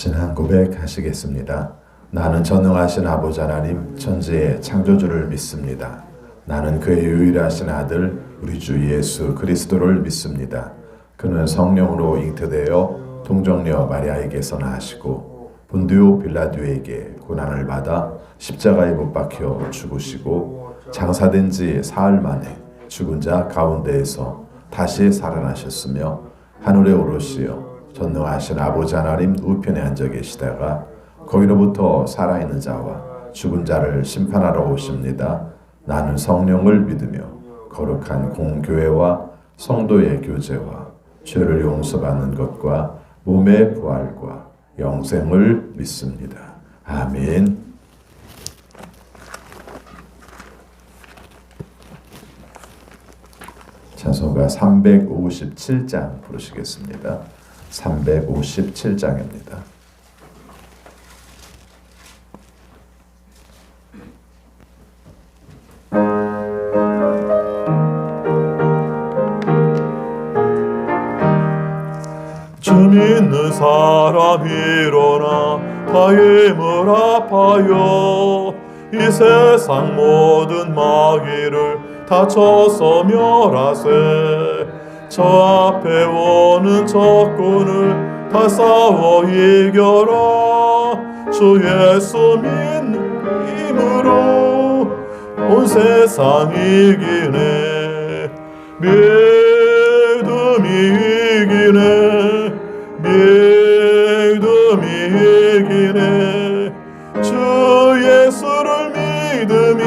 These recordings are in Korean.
신앙 고백하시겠습니다. 나는 전능하신 아버지 하나님 천지의 창조주를 믿습니다. 나는 그의 유일하신 아들 우리 주 예수 그리스도를 믿습니다. 그는 성령으로 잉태되어 동정녀 마리아에게서 나시고 본디오 빌라도에게 고난을 받아 십자가에 못 박혀 죽으시고 장사된 지 사흘 만에 죽은 자 가운데에서 다시 살아나셨으며 하늘에 오르시어 전능하신 아버지 하나님 우편에 앉아 계시다가 거기로부터 살아있는 자와 죽은 자를 심판하러 오십니다. 나는 성령을 믿으며 거룩한 공교회와 성도의 교제와 죄를 용서받는 것과 몸의 부활과 영생을 믿습니다. 아멘. 찬송가 357장 부르시겠습니다. 357장입니다. 주 믿는 사람 일어나 다 힘을 합하여 이 세상 모든 마귀를 다 쳐서 멸하세. 저 앞에 오는 적군을 다 싸워 이겨라. 주 예수 믿는 힘으로 온 세상 이기네. 믿음이 이기네. 믿음이 이기네. 주 예수를 믿음이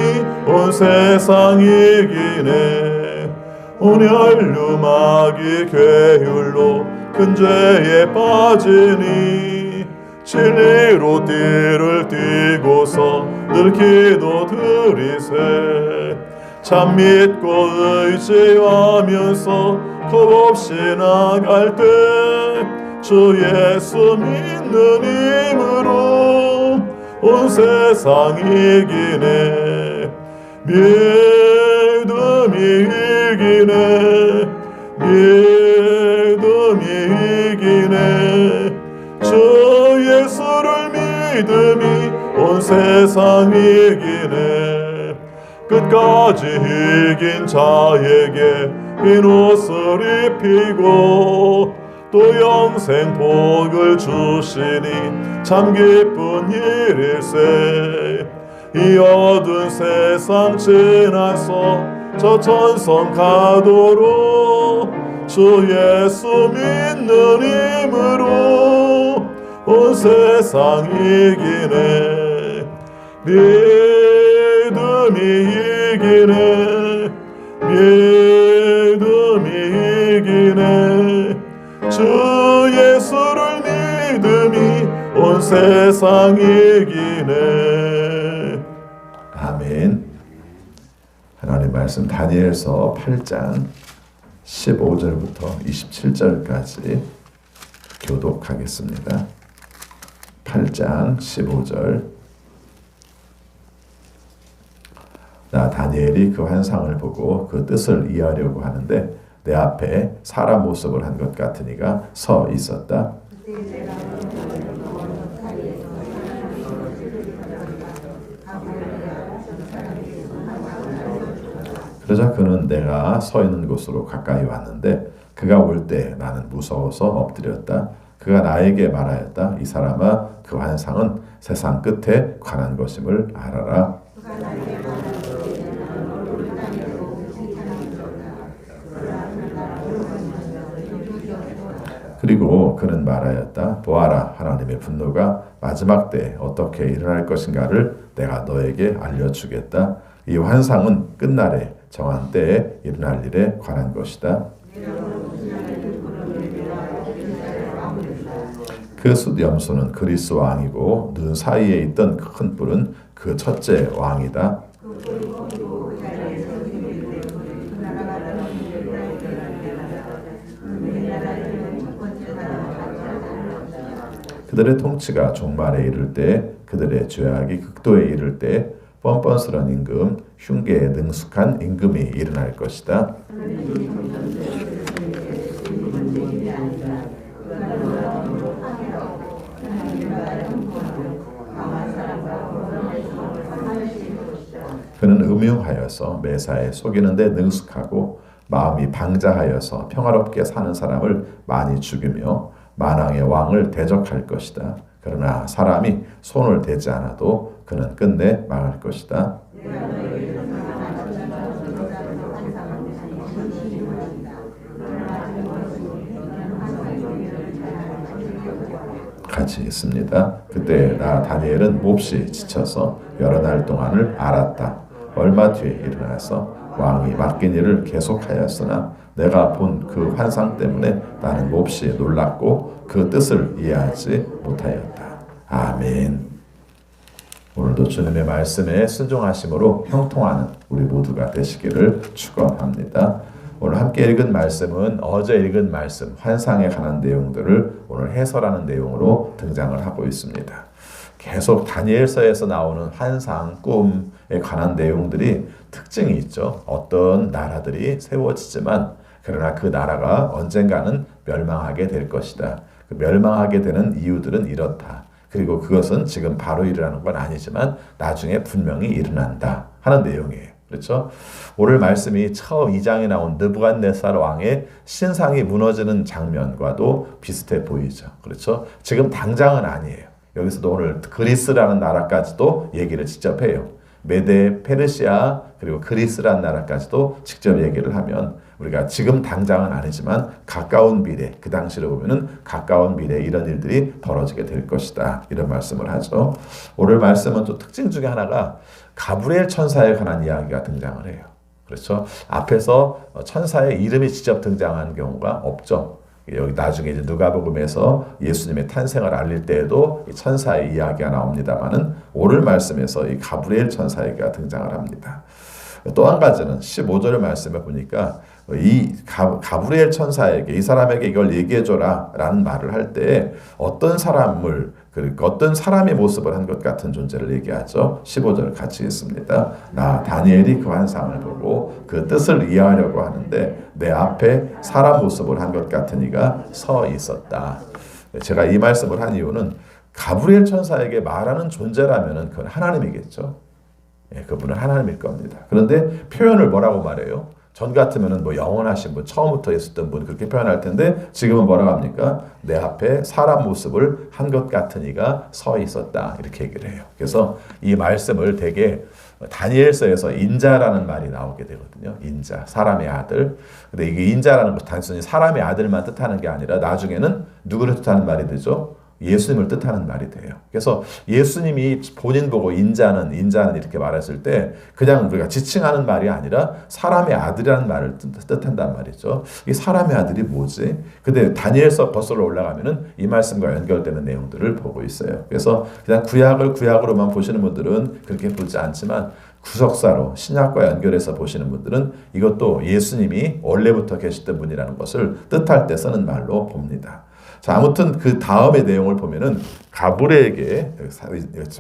온 세상 이기네. 온 혈류 마귀 괴율로 큰 죄에 빠지니 진리로 띠를 띠고서 늘 기도 드리세. 참 믿고 의지하면서 겁없이 나갈 때 주 예수 믿는 힘으로 온 세상 이기네. 믿음이 이기네. 믿음이 이기네. 주 예수를 믿음이 온 세상 이기네. 끝까지 이긴 자에게 흰 옷을 입히고 또 영생 복을 주시니 참 기쁜 일일세. 이 어두운 세상 지나서 저 천성 가도록 주 예수 믿는 힘으로 온 세상 이기네. 믿음이 이기네. 믿음이 이기네. 주 예수를 믿음이 온 세상 이기네. 아멘. 하나님 말씀 다니엘서 8장 15절부터 27절까지 교독하겠습니다. 8장 15절. 나 다니엘이 그 환상을 보고 그 뜻을 이해하려고 하는데 내 앞에 사람 모습을 한 것 같으니가 서 있었다. 그러자 그는 내가 서 있는 곳으로 가까이 왔는데 그가 올 때 나는 무서워서 엎드렸다. 그가 나에게 말하였다. 이 사람아, 그 환상은 세상 끝에 관한 것임을 알아라. 그리고 그는 말하였다. 보아라, 하나님의 분노가 마지막 때에 어떻게 일어날 것인가를 내가 너에게 알려주겠다. 이 환상은 끝날에 정한 때에 일어날 일에 관한 것이다. 그 숫염소는 그리스 왕이고 눈 사이에 있던 큰 뿔은 그 첫째 왕이다. 그들의 통치가 종말에 이를 때, 그들의 죄악이 극도에 이를 때 뻔뻔스런 임금, 흉계에 능숙한 임금이 일어날 것이다. 이중하여서 매사에 속이는 데 능숙하고 마음이 방자하여서 평화롭게 사는 사람을 많이 죽이며 만왕의 왕을 대적할 것이다. 그러나 사람이 손을 대지 않아도 그는 끝내 망할 것이다. 같이 있습니다. 그때 나 다니엘은 몹시 지쳐서 여러 날 동안을 앓았다. 얼마 뒤에 일어나서 왕이 맡긴 일을 계속하였으나 내가 본 그 환상 때문에 나는 몹시 놀랐고 그 뜻을 이해하지 못하였다. 아멘. 오늘도 주님의 말씀에 순종하심으로 형통하는 우리 모두가 되시기를 축원합니다. 오늘 함께 읽은 말씀은 어제 읽은 말씀 환상에 관한 내용들을 오늘 해설하는 내용으로 등장을 하고 있습니다. 계속 다니엘서에서 나오는 환상, 꿈에 관한 내용들이 특징이 있죠. 어떤 나라들이 세워지지만 그러나 그 나라가 언젠가는 멸망하게 될 것이다. 그 멸망하게 되는 이유들은 이렇다. 그리고 그것은 지금 바로 일어나는 건 아니지만 나중에 분명히 일어난다 하는 내용이에요. 그렇죠? 오늘 말씀이 처음 2장에 나온 느부갓네살 왕의 신상이 무너지는 장면과도 비슷해 보이죠. 그렇죠? 지금 당장은 아니에요. 여기서도 오늘 그리스라는 나라까지도 얘기를 직접 해요. 메데, 페르시아, 그리고 그리스라는 나라까지도 직접 얘기를 하면 우리가 지금 당장은 아니지만 가까운 미래, 그 당시로 보면은 가까운 미래에 이런 일들이 벌어지게 될 것이다. 이런 말씀을 하죠. 오늘 말씀은 또 특징 중에 하나가 가브리엘 천사에 관한 이야기가 등장을 해요. 그렇죠? 앞에서 천사의 이름이 직접 등장하는 경우가 없죠. 여기 나중에 이제 누가복음에서 예수님의 탄생을 알릴 때에도 이 천사의 이야기가 나옵니다만은 오늘 말씀에서 이 가브리엘 천사가 등장을 합니다. 또 한 가지는 15절 말씀에 보니까 이 가브리엘 천사에게 이 사람에게 이걸 얘기해줘라 라는 말을 할 때 어떤 사람을 어떤 사람의 모습을 한 것 같은 존재를 얘기하죠. 15절 같이 읽습니다. 나 다니엘이 그 환상을 보고 그 뜻을 이해하려고 하는데 내 앞에 사람 모습을 한 것 같은 이가 서 있었다. 제가 이 말씀을 한 이유는 가브리엘 천사에게 말하는 존재라면 그건 하나님이겠죠. 그분은 하나님일 겁니다. 그런데 표현을 뭐라고 말해요? 전 같으면은 뭐 영원하신 분, 처음부터 있었던 분 그렇게 표현할 텐데 지금은 뭐라고 합니까? 내 앞에 사람 모습을 한 것 같은 이가 서 있었다. 이렇게 얘기를 해요. 그래서 이 말씀을 되게 다니엘서에서 인자라는 말이 나오게 되거든요. 인자, 사람의 아들. 근데 이게 인자라는 것이 단순히 사람의 아들만 뜻하는 게 아니라 나중에는 누구를 뜻하는 말이 되죠? 예수님을 뜻하는 말이 돼요. 그래서 예수님이 본인 보고 인자는 이렇게 말했을 때 그냥 우리가 지칭하는 말이 아니라 사람의 아들이라는 말을 뜻한단 말이죠. 이 사람의 아들이 뭐지? 근데 다니엘서 버스로 올라가면은 이 말씀과 연결되는 내용들을 보고 있어요. 그래서 그냥 구약을 구약으로만 보시는 분들은 그렇게 보지 않지만 구석사로 신약과 연결해서 보시는 분들은 이것도 예수님이 원래부터 계셨던 분이라는 것을 뜻할 때 쓰는 말로 봅니다. 자, 아무튼 그 다음의 내용을 보면은 가브리엘에게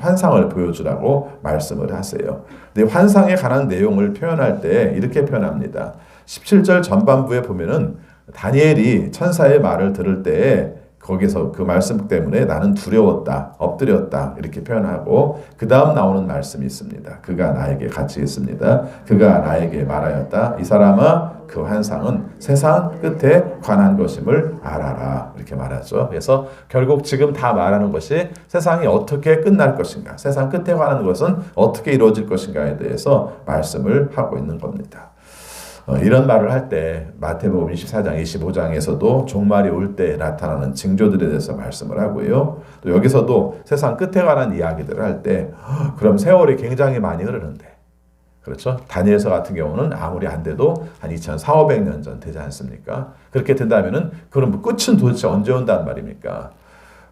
환상을 보여주라고 말씀을 하세요. 근데 환상에 관한 내용을 표현할 때 이렇게 표현합니다. 17절 전반부에 보면은 다니엘이 천사의 말을 들을 때 거기서 그 말씀 때문에 나는 두려웠다, 엎드렸다 이렇게 표현하고 그 다음 나오는 말씀이 있습니다. 그가 나에게 같이 있습니다. 그가 나에게 말하였다. 이 사람아 그 환상은 세상 끝에 관한 것임을 알아라 이렇게 말하죠. 그래서 결국 지금 다 말하는 것이 세상이 어떻게 끝날 것인가, 세상 끝에 관한 것은 어떻게 이루어질 것인가에 대해서 말씀을 하고 있는 겁니다. 이런 말을 할 때 마태복음 24장, 25장에서도 종말이 올 때 나타나는 징조들에 대해서 말씀을 하고요. 또 여기서도 세상 끝에 관한 이야기들을 할 때 그럼 세월이 굉장히 많이 흐르는데 그렇죠? 다니엘서 같은 경우는 아무리 안 돼도 한 2400~500년 전 되지 않습니까? 그렇게 된다면은 그럼 끝은 도대체 언제 온다는 말입니까?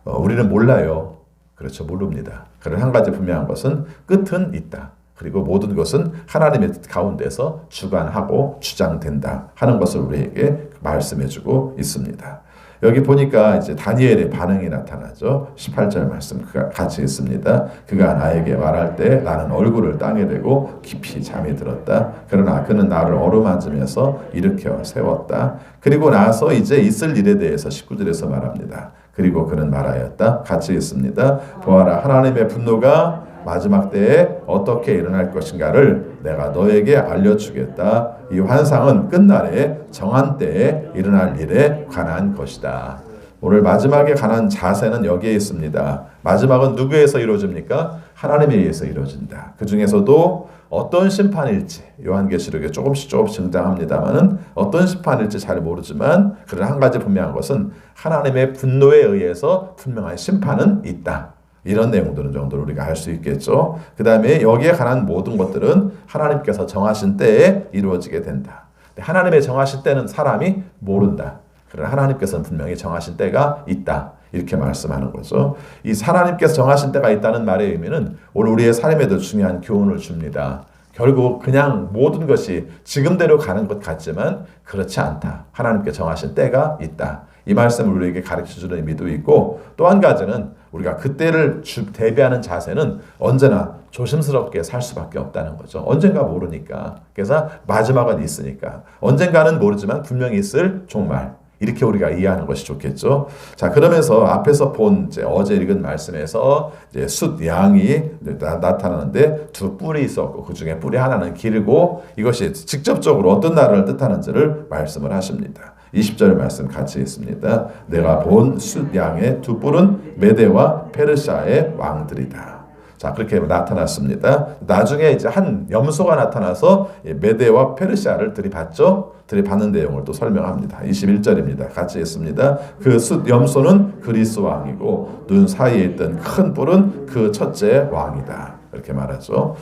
우리는 몰라요. 그렇죠? 모릅니다. 그런 한 가지 분명한 것은 끝은 있다. 그리고 모든 것은 하나님의 가운데서 주관하고 주장된다 하는 것을 우리에게 말씀해주고 있습니다. 여기 보니까 이제 다니엘의 반응이 나타나죠. 18절 말씀 같이 있습니다. 그가 나에게 말할 때 나는 얼굴을 땅에 대고 깊이 잠이 들었다. 그러나 그는 나를 어루만지면서 일으켜 세웠다. 그리고 나서 이제 있을 일에 대해서 19절에서 말합니다. 그리고 그는 말하였다. 같이 있습니다. 보아라 하나님의 분노가 마지막 때에 어떻게 일어날 것인가를 내가 너에게 알려주겠다. 이 환상은 끝날에 정한 때에 일어날 일에 관한 것이다. 오늘 마지막에 관한 자세는 여기에 있습니다. 마지막은 누구에서 이루어집니까? 하나님에 의해서 이루어진다. 그 중에서도 어떤 심판일지 요한계시록에 조금씩 등장합니다만은 어떤 심판일지 잘 모르지만 그러나 한 가지 분명한 것은 하나님의 분노에 의해서 분명한 심판은 있다. 이런 내용들은 정도로 우리가 알 수 있겠죠. 그 다음에 여기에 관한 모든 것들은 하나님께서 정하신 때에 이루어지게 된다. 하나님의 정하신 때는 사람이 모른다. 그러나 하나님께서는 분명히 정하신 때가 있다. 이렇게 말씀하는 거죠. 이 하나님께서 정하신 때가 있다는 말의 의미는 오늘 우리의 삶에도 중요한 교훈을 줍니다. 결국 그냥 모든 것이 지금대로 가는 것 같지만 그렇지 않다. 하나님께 정하신 때가 있다. 이 말씀을 우리에게 가르쳐주는 의미도 있고 또 한 가지는 우리가 그때를 대비하는 자세는 언제나 조심스럽게 살 수밖에 없다는 거죠. 언젠가 모르니까. 그래서 마지막은 있으니까. 언젠가는 모르지만 분명히 있을 종말. 이렇게 우리가 이해하는 것이 좋겠죠. 자, 그러면서 앞에서 본 어제 읽은 말씀에서 숫 양이 나타나는데 두 뿔이 있었고 그 중에 뿔이 하나는 길고 이것이 직접적으로 어떤 나라를 뜻하는지를 말씀을 하십니다. 20절 말씀 같이 있습니다. 내가 본 숫 양의 두 뿔은 메대와 페르시아의 왕들이다. 자, 그렇게 나타났습니다. 나중에 이제 한 염소가 나타나서 메대와 페르시아를 들이받죠. 들이받는 내용을 또 설명합니다. 21절입니다. 같이 있습니다. 그 숫 염소는 그리스 왕이고 눈 사이에 있던 큰 뿔은 그 첫째 왕이다. 이렇게 말하죠.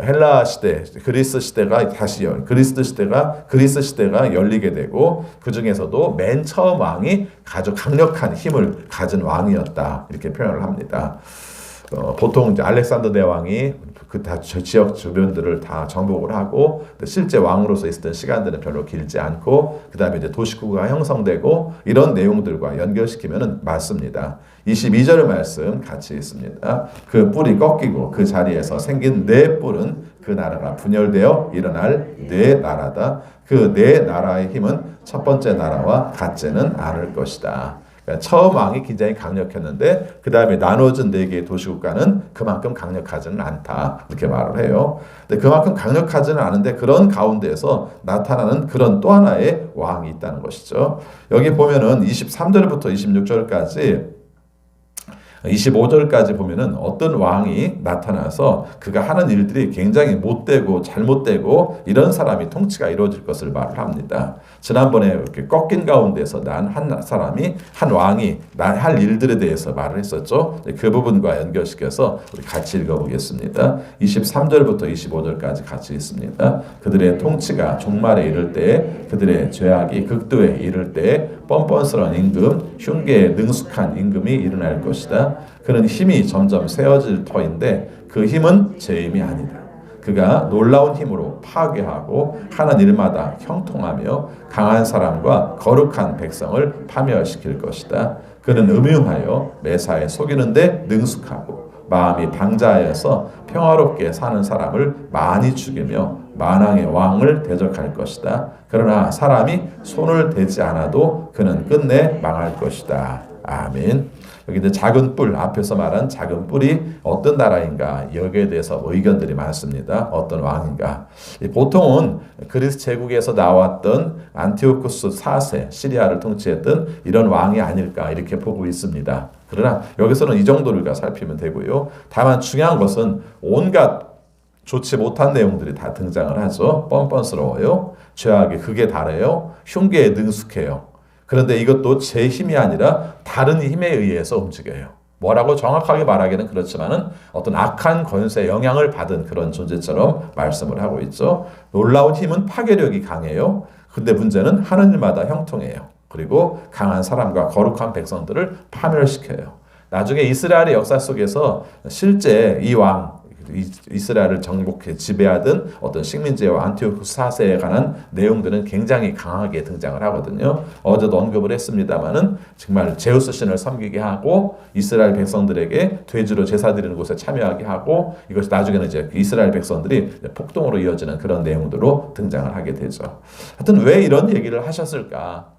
헬라 시대, 그리스 시대가 그리스 시대가 열리게 되고 그 중에서도 맨 처음 왕이 아주 강력한 힘을 가진 왕이었다. 이렇게 표현을 합니다. 보통 이제 알렉산더 대왕이 그 다 지역 주변들을 다 정복을 하고 실제 왕으로서 있었던 시간들은 별로 길지 않고 그 다음에 이제 도시구가 형성되고 이런 내용들과 연결시키면은 맞습니다. 22절 말씀 같이 있습니다. 그 뿔이 꺾이고 그 자리에서 생긴 네 뿔은 그 나라가 분열되어 일어날 네 나라다. 그 네 나라의 힘은 첫 번째 나라와 같지는 않을 것이다. 처음 왕이 굉장히 강력했는데 그 다음에 나눠진 네 개의 도시국가는 그만큼 강력하지는 않다. 이렇게 말을 해요. 근데 그만큼 강력하지는 않은데 그런 가운데에서 나타나는 그런 또 하나의 왕이 있다는 것이죠. 여기 보면은 23절부터 26절까지 25절까지 보면은 어떤 왕이 나타나서 그가 하는 일들이 굉장히 못되고 잘못되고 이런 사람이 통치가 이루어질 것을 말을 합니다. 지난번에 이렇게 꺾인 가운데서 난 한 사람이 한 왕이 할 일들에 대해서 말을 했었죠. 그 부분과 연결시켜서 우리 같이 읽어보겠습니다. 23절부터 25절까지 같이 있습니다. 그들의 통치가 종말에 이를 때에 그들의 죄악이 극도에 이를 때에 뻔뻔스러운 임금, 흉계에 능숙한 임금이 일어날 것이다. 그는 힘이 점점 세어질 터인데 그 힘은 제 힘이 아니다. 그가 놀라운 힘으로 파괴하고 하는 일마다 형통하며 강한 사람과 거룩한 백성을 파멸시킬 것이다. 그는 음흉하여 매사에 속이는데 능숙하고 마음이 방자하여서 평화롭게 사는 사람을 많이 죽이며 만왕의 왕을 대적할 것이다. 그러나 사람이 손을 대지 않아도 그는 끝내 망할 것이다. 아멘. 여기 이제 작은 뿔, 앞에서 말한 작은 뿔이 어떤 나라인가 여기에 대해서 의견들이 많습니다. 어떤 왕인가. 보통은 그리스 제국에서 나왔던 안티오쿠스 4세, 시리아를 통치했던 이런 왕이 아닐까 이렇게 보고 있습니다. 그러나 여기서는 이 정도를 우리가 살피면 되고요. 다만 중요한 것은 온갖 좋지 못한 내용들이 다 등장을 하죠. 뻔뻔스러워요. 죄악이 극에 달해요. 흉계에 능숙해요. 그런데 이것도 제 힘이 아니라 다른 힘에 의해서 움직여요. 뭐라고 정확하게 말하기는 그렇지만은 어떤 악한 권세에 영향을 받은 그런 존재처럼 말씀을 하고 있죠. 놀라운 힘은 파괴력이 강해요. 근데 문제는 하는 일마다 형통해요. 그리고 강한 사람과 거룩한 백성들을 파멸시켜요. 나중에 이스라엘의 역사 속에서 실제 이 왕, 이스라엘을 정복해 지배하던 어떤 식민지와 안티오쿠스 4세에 관한 내용들은 굉장히 강하게 등장을 하거든요. 어제도 언급을 했습니다마는 정말 제우스 신을 섬기게 하고 이스라엘 백성들에게 돼지로 제사 드리는 곳에 참여하게 하고 이것이 나중에는 이제 이스라엘 백성들이 폭동으로 이어지는 그런 내용들로 등장을 하게 되죠. 하여튼 왜 이런 얘기를 하셨을까?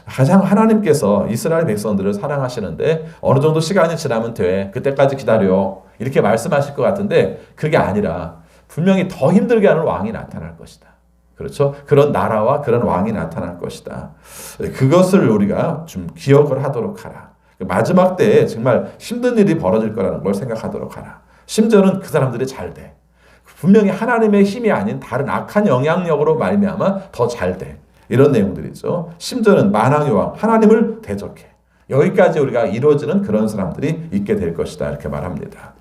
가장 하나님께서 이스라엘 백성들을 사랑하시는데 어느 정도 시간이 지나면 돼. 그때까지 기다려. 이렇게 말씀하실 것 같은데 그게 아니라 분명히 더 힘들게 하는 왕이 나타날 것이다. 그렇죠? 그런 나라와 그런 왕이 나타날 것이다. 그것을 우리가 좀 기억을 하도록 하라. 마지막 때에 정말 힘든 일이 벌어질 거라는 걸 생각하도록 하라. 심지어는 그 사람들이 잘 돼. 분명히 하나님의 힘이 아닌 다른 악한 영향력으로 말미암아 더 잘 돼. 이런 내용들이죠. 심지어는 만왕의 왕 하나님을 대적해. 여기까지 우리가 이루어지는 그런 사람들이 있게 될 것이다. 이렇게 말합니다.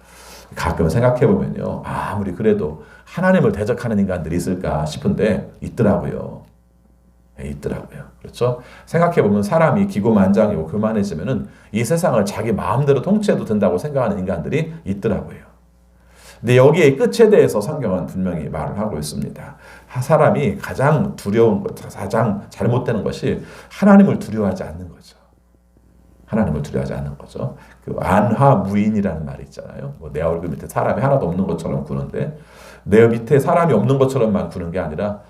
가끔 생각해 보면요. 아무리 그래도 하나님을 대적하는 인간들이 있을까 싶은데 있더라고요. 있더라고요. 그렇죠? 생각해 보면 사람이 기고만장이고 교만해지면은 이 세상을 자기 마음대로 통치해도 된다고 생각하는 인간들이 있더라고요. 근데 여기에 끝에 대해서 성경은 분명히 말을 하고 있습니다. 사람이 가장 두려운 것, 가장 잘못되는 것이 하나님을 두려워하지 않는 거죠. 하나님을 두려워하지 않는 거죠. 그 안화무인이라는 말이 있잖아요. 내 얼굴 밑에 사람이 하나도 없는 것처럼 구는데 내 밑에 사람이 없는 것처럼만 구는 게 아니라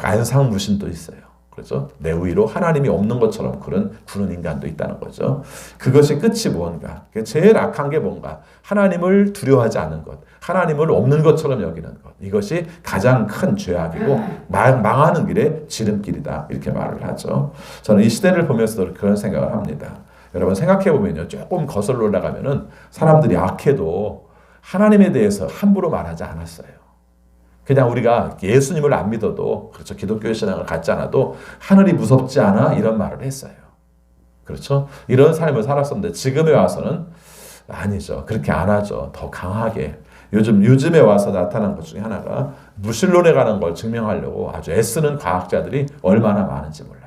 안상무신도 있어요. 그렇죠? 내 위로 하나님이 없는 것처럼 구는 인간도 있다는 거죠. 그것이 끝이 뭔가? 제일 악한 게 뭔가? 하나님을 두려워하지 않는 것, 하나님을 없는 것처럼 여기는 것. 이것이 가장 큰 죄악이고 망하는 길의 지름길이다. 이렇게 말을 하죠. 저는 이 시대를 보면서도 그런 생각을 합니다. 여러분 생각해 보면요, 조금 거슬러 올라가면은 사람들이 악해도 하나님에 대해서 함부로 말하지 않았어요. 그냥 우리가 예수님을 안 믿어도, 그렇죠, 기독교 신앙을 갖지 않아도 하늘이 무섭지 않아? 이런 말을 했어요. 그렇죠? 이런 삶을 살았었는데 지금에 와서는 아니죠. 그렇게 안 하죠. 더 강하게. 요즘에 와서 나타난 것 중에 하나가 무신론에 관한 걸 증명하려고 아주 애쓰는 과학자들이 얼마나 많은지 몰라요.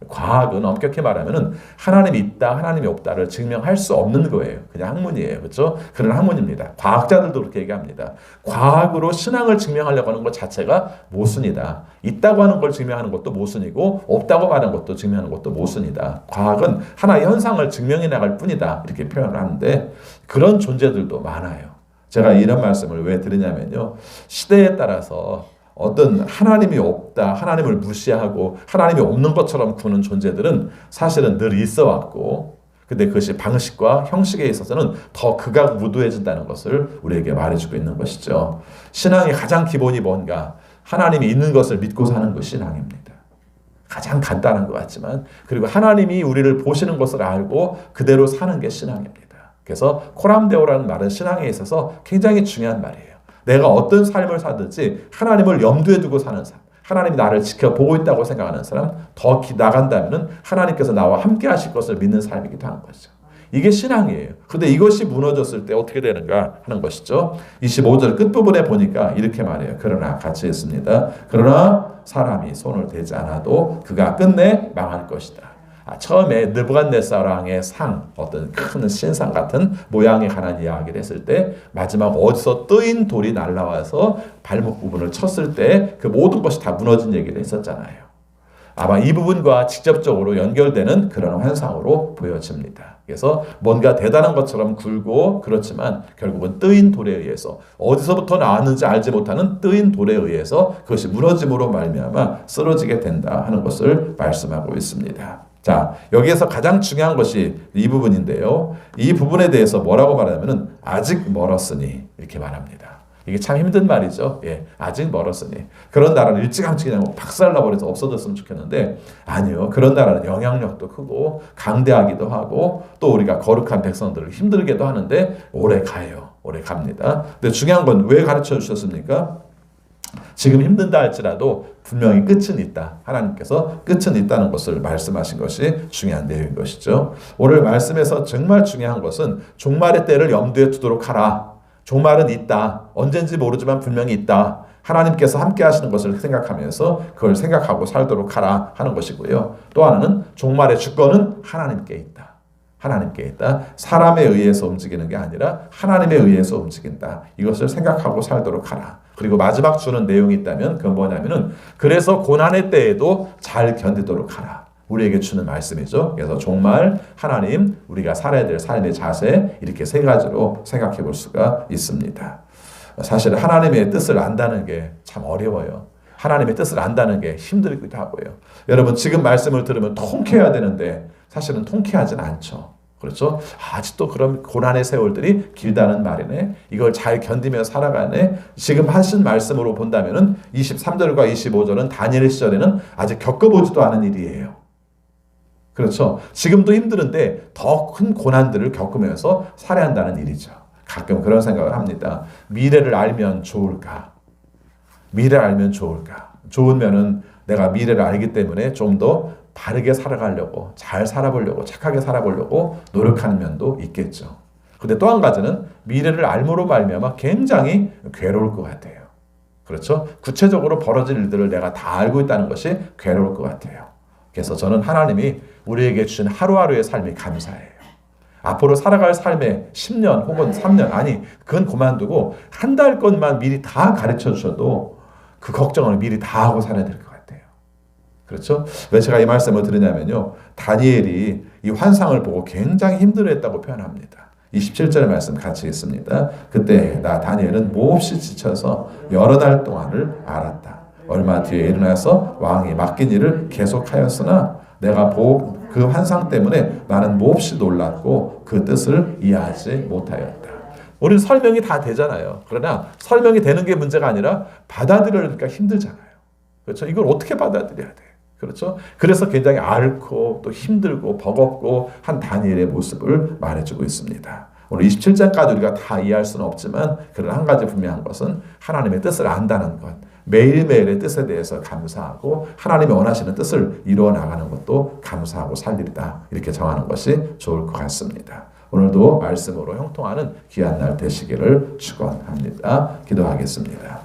과학은 엄격히 말하면은 하나님이 있다, 하나님이 없다를 증명할 수 없는 거예요. 그냥 학문이에요. 그렇죠? 그런 학문입니다. 과학자들도 그렇게 얘기합니다. 과학으로 신앙을 증명하려고 하는 것 자체가 모순이다. 있다고 하는 걸 증명하는 것도 모순이고 없다고 말하는 것도 증명하는 것도 모순이다. 과학은 하나의 현상을 증명해 나갈 뿐이다. 이렇게 표현을 하는데 그런 존재들도 많아요. 제가 이런 말씀을 왜 드리냐면요. 시대에 따라서 어떤 하나님이 없다, 하나님을 무시하고 하나님이 없는 것처럼 구는 존재들은 사실은 늘 있어 왔고, 근데 그것이 방식과 형식에 있어서는 더 극악무도해진다는 것을 우리에게 말해주고 있는 것이죠. 신앙의 가장 기본이 뭔가? 하나님이 있는 것을 믿고 사는 것이 신앙입니다. 가장 간단한 것 같지만, 그리고 하나님이 우리를 보시는 것을 알고 그대로 사는 게 신앙입니다. 그래서 코람데오라는 말은 신앙에 있어서 굉장히 중요한 말이에요. 내가 어떤 삶을 살든지 하나님을 염두에 두고 사는 삶, 하나님이 나를 지켜보고 있다고 생각하는 사람, 더 나간다면 하나님께서 나와 함께 하실 것을 믿는 삶이기도 하는 거죠. 이게 신앙이에요. 근데 이것이 무너졌을 때 어떻게 되는가 하는 것이죠. 25절 끝부분에 보니까 이렇게 말해요. 그러나 같이 했습니다. 그러나 사람이 손을 대지 않아도 그가 끝내 망할 것이다. 처음에 느부갓네살 왕의 상, 어떤 큰 신상 같은 모양에 관한 이야기를 했을 때 마지막 어디서 뜨인 돌이 날아와서 발목 부분을 쳤을 때 그 모든 것이 다 무너진 얘기를 했었잖아요. 아마 이 부분과 직접적으로 연결되는 그런 환상으로 보여집니다. 그래서 뭔가 대단한 것처럼 굴고 그렇지만 결국은 뜨인 돌에 의해서 어디서부터 나왔는지 알지 못하는 뜨인 돌에 의해서 그것이 무너짐으로 말미암아 쓰러지게 된다 하는 것을 말씀하고 있습니다. 자, 여기에서 가장 중요한 것이 이 부분인데요. 이 부분에 대해서 뭐라고 말하냐면은 아직 멀었으니 이렇게 말합니다. 이게 참 힘든 말이죠. 예, 아직 멀었으니. 그런 나라는 일찌감치 그냥 박살나버려서 없어졌으면 좋겠는데 아니요. 그런 나라는 영향력도 크고 강대하기도 하고 또 우리가 거룩한 백성들을 힘들게도 하는데 오래 가요. 오래 갑니다. 근데 중요한 건 왜 가르쳐 주셨습니까? 지금 힘든다 할지라도 분명히 끝은 있다. 하나님께서 끝은 있다는 것을 말씀하신 것이 중요한 내용인 것이죠. 오늘 말씀에서 정말 중요한 것은 종말의 때를 염두에 두도록 하라. 종말은 있다. 언젠지 모르지만 분명히 있다. 하나님께서 함께 하시는 것을 생각하면서 그걸 생각하고 살도록 하라 하는 것이고요. 또 하나는 종말의 주권은 하나님께 있다. 하나님께 있다. 사람에 의해서 움직이는 게 아니라 하나님에 의해서 움직인다. 이것을 생각하고 살도록 하라. 그리고 마지막 주는 내용이 있다면 그건 뭐냐면은 그래서 고난의 때에도 잘 견디도록 하라. 우리에게 주는 말씀이죠. 그래서 종말, 하나님, 우리가 살아야 될 삶의 자세 이렇게 세 가지로 생각해 볼 수가 있습니다. 사실 하나님의 뜻을 안다는 게 참 어려워요. 하나님의 뜻을 안다는 게 힘들기도 하고요. 여러분 지금 말씀을 들으면 통쾌해야 되는데 사실은 통쾌하진 않죠. 그렇죠? 아직도 그런 고난의 세월들이 길다는 말이네. 이걸 잘 견디며 살아가네. 지금 하신 말씀으로 본다면은 23절과 25절은 다니엘 시절에는 아직 겪어보지도 않은 일이에요. 그렇죠? 지금도 힘드는데 더 큰 고난들을 겪으면서 살아야 한다는 일이죠. 가끔 그런 생각을 합니다. 미래를 알면 좋을까? 미래를 알면 좋을까? 좋으면은 내가 미래를 알기 때문에 좀 더 바르게 살아가려고, 잘 살아보려고, 착하게 살아보려고 노력하는 면도 있겠죠. 근데 또 한 가지는 미래를 알므로 말미암아 굉장히 괴로울 것 같아요. 그렇죠? 구체적으로 벌어질 일들을 내가 다 알고 있다는 것이 괴로울 것 같아요. 그래서 저는 하나님이 우리에게 주신 하루하루의 삶이 감사해요. 앞으로 살아갈 삶에 10년 혹은 3년, 아니 그건 그만두고 한 달 것만 미리 다 가르쳐 주셔도 그 걱정을 미리 다 하고 살아야 될 것 같아요. 그렇죠? 왜 제가 이 말씀을 드리냐면요. 다니엘이 이 환상을 보고 굉장히 힘들어했다고 표현합니다. 27절의 말씀 같이 있습니다. 그때 나 다니엘은 몹시 지쳐서 여러 달 동안을 앓았다. 얼마 뒤에 일어나서 왕이 맡긴 일을 계속하였으나 내가 그 환상 때문에 나는 몹시 놀랐고 그 뜻을 이해하지 못하였다. 우리는 설명이 다 되잖아요. 그러나 설명이 되는 게 문제가 아니라 받아들이기가 힘들잖아요. 그렇죠? 이걸 어떻게 받아들여야 돼? 그렇죠? 그래서 굉장히 앓고 또 힘들고 버겁고 한 다니엘의 모습을 말해주고 있습니다. 오늘 27장까지 우리가 다 이해할 수는 없지만 그러나 한 가지 분명한 것은 하나님의 뜻을 안다는 것, 매일매일의 뜻에 대해서 감사하고 하나님이 원하시는 뜻을 이루어 나가는 것도 감사하고 살 일이다. 이렇게 정하는 것이 좋을 것 같습니다. 오늘도 말씀으로 형통하는 귀한 날 되시기를 축원합니다. 기도하겠습니다.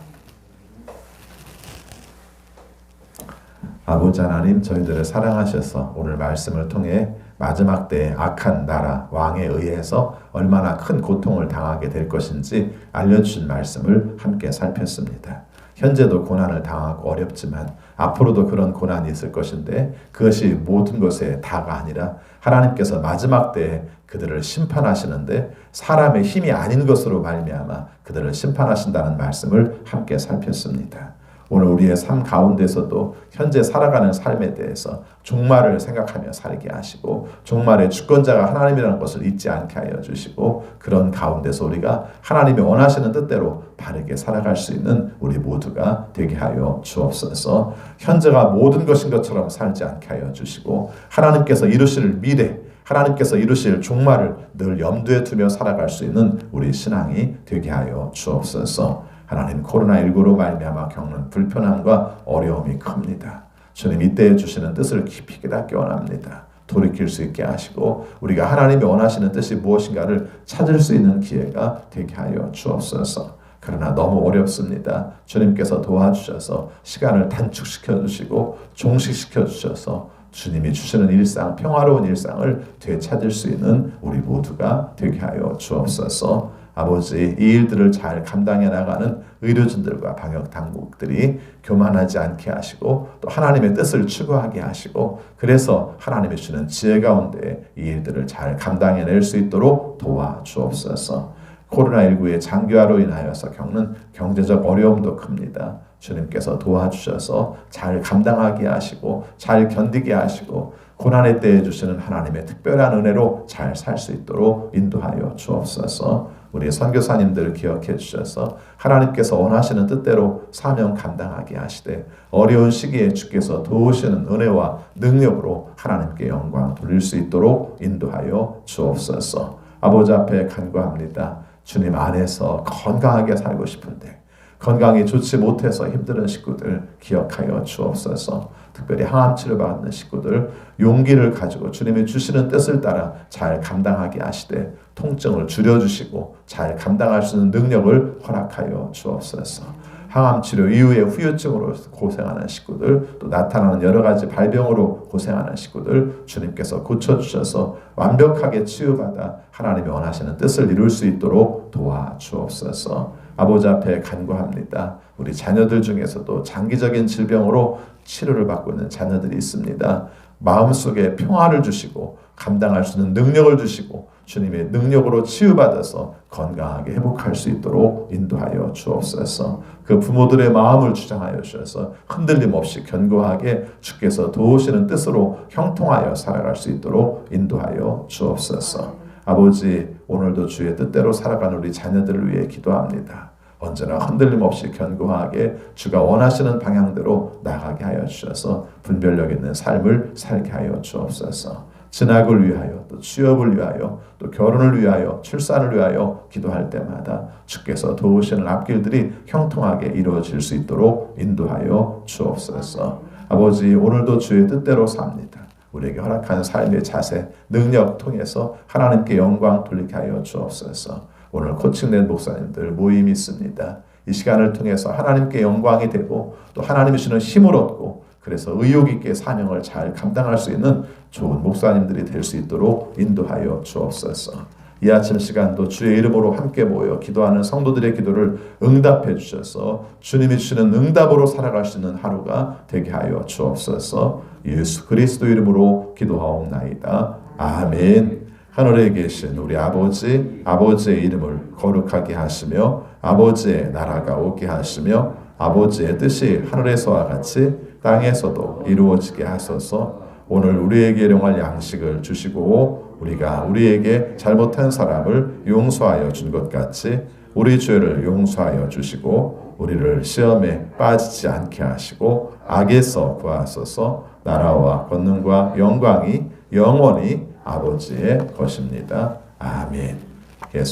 아버지 하나님, 저희들을 사랑하셔서 오늘 말씀을 통해 마지막 때에 악한 나라 왕에 의해서 얼마나 큰 고통을 당하게 될 것인지 알려주신 말씀을 함께 살폈습니다. 현재도 고난을 당하고 어렵지만 앞으로도 그런 고난이 있을 것인데 그것이 모든 것의 다가 아니라 하나님께서 마지막 때에 그들을 심판하시는데 사람의 힘이 아닌 것으로 말미암아 그들을 심판하신다는 말씀을 함께 살폈습니다. 오늘 우리의 삶 가운데서도 현재 살아가는 삶에 대해서 종말을 생각하며 살게 하시고 종말의 주권자가 하나님이라는 것을 잊지 않게 하여 주시고 그런 가운데서 우리가 하나님이 원하시는 뜻대로 바르게 살아갈 수 있는 우리 모두가 되게 하여 주옵소서. 현재가 모든 것인 것처럼 살지 않게 하여 주시고 하나님께서 이루실 미래, 하나님께서 이루실 종말을 늘 염두에 두며 살아갈 수 있는 우리 신앙이 되게 하여 주옵소서. 하나님, 코로나19로 말미암아 겪는 불편함과 어려움이 큽니다. 주님, 이때에 주시는 뜻을 깊이 깨닫기 원합니다. 돌이킬 수 있게 하시고 우리가 하나님이 원하시는 뜻이 무엇인가를 찾을 수 있는 기회가 되게 하여 주옵소서. 그러나 너무 어렵습니다. 주님께서 도와주셔서 시간을 단축시켜 주시고 종식시켜 주셔서 주님이 주시는 일상, 평화로운 일상을 되찾을 수 있는 우리 모두가 되게 하여 주옵소서. 아버지, 이 일들을 잘 감당해 나가는 의료진들과 방역 당국들이 교만하지 않게 하시고 또 하나님의 뜻을 추구하게 하시고 그래서 하나님이 주시는 지혜 가운데 이 일들을 잘 감당해낼 수 있도록 도와주옵소서. 코로나19의 장기화로 인하여서 겪는 경제적 어려움도 큽니다. 주님께서 도와주셔서 잘 감당하게 하시고 잘 견디게 하시고 고난의 때에 주시는 하나님의 특별한 은혜로 잘 살 수 있도록 인도하여 주옵소서. 우리 선교사님들을 기억해 주셔서 하나님께서 원하시는 뜻대로 사명 감당하게 하시되 어려운 시기에 주께서 도우시는 은혜와 능력으로 하나님께 영광 돌릴 수 있도록 인도하여 주옵소서. 아버지 앞에 간구합니다. 주님 안에서 건강하게 살고 싶은데 건강이 좋지 못해서 힘든 식구들 기억하여 주옵소서. 특별히 항암 치료받는 식구들 용기를 가지고 주님이 주시는 뜻을 따라 잘 감당하게 하시되 통증을 줄여주시고 잘 감당할 수 있는 능력을 허락하여 주옵소서. 항암 치료 이후에 후유증으로 고생하는 식구들 또 나타나는 여러 가지 발병으로 고생하는 식구들 주님께서 고쳐주셔서 완벽하게 치유받아 하나님이 원하시는 뜻을 이룰 수 있도록 도와주옵소서. 아버지 앞에 간구합니다. 우리 자녀들 중에서도 장기적인 질병으로 치료를 받고 있는 자녀들이 있습니다. 마음속에 평화를 주시고 감당할 수 있는 능력을 주시고 주님의 능력으로 치유받아서 건강하게 회복할 수 있도록 인도하여 주옵소서. 그 부모들의 마음을 주장하여 주셔서 흔들림 없이 견고하게 주께서 도우시는 뜻으로 형통하여 살아갈 수 있도록 인도하여 주옵소서. 아버지, 오늘도 주의 뜻대로 살아가는 우리 자녀들을 위해 기도합니다. 언제나 흔들림 없이 견고하게 주가 원하시는 방향대로 나가게 하여 주셔서 분별력 있는 삶을 살게 하여 주옵소서. 진학을 위하여 또 취업을 위하여 또 결혼을 위하여 출산을 위하여 기도할 때마다 주께서 도우시는 앞길들이 형통하게 이루어질 수 있도록 인도하여 주옵소서. 아버지, 오늘도 주의 뜻대로 삽니다. 우리에게 허락한 삶의 자세, 능력 통해서 하나님께 영광 돌리게 하여 주옵소서. 오늘 코칭된 목사님들 모임이 있습니다. 이 시간을 통해서 하나님께 영광이 되고 또 하나님이 주시는 힘을 얻고 그래서 의욕 있게 사명을 잘 감당할 수 있는 좋은 목사님들이 될 수 있도록 인도하여 주옵소서. 이 아침 시간도 주의 이름으로 함께 모여 기도하는 성도들의 기도를 응답해 주셔서 주님이 주시는 응답으로 살아갈 수 있는 하루가 되게 하여 주옵소서. 예수 그리스도 이름으로 기도하옵나이다. 아멘. 하늘에 계신 우리 아버지, 아버지의 이름을 거룩하게 하시며 아버지의 나라가 오게 하시며 아버지의 뜻이 하늘에서와 같이 땅에서도 이루어지게 하소서. 오늘 우리에게 일용할 양식을 주시고 우리가 우리에게 잘못한 사람을 용서하여 준 것 같이 우리 죄를 용서하여 주시고 우리를 시험에 빠지지 않게 하시고 악에서 구하소서. 나라와 권능과 영광이 영원히 아버지의 것입니다. 아멘. 계속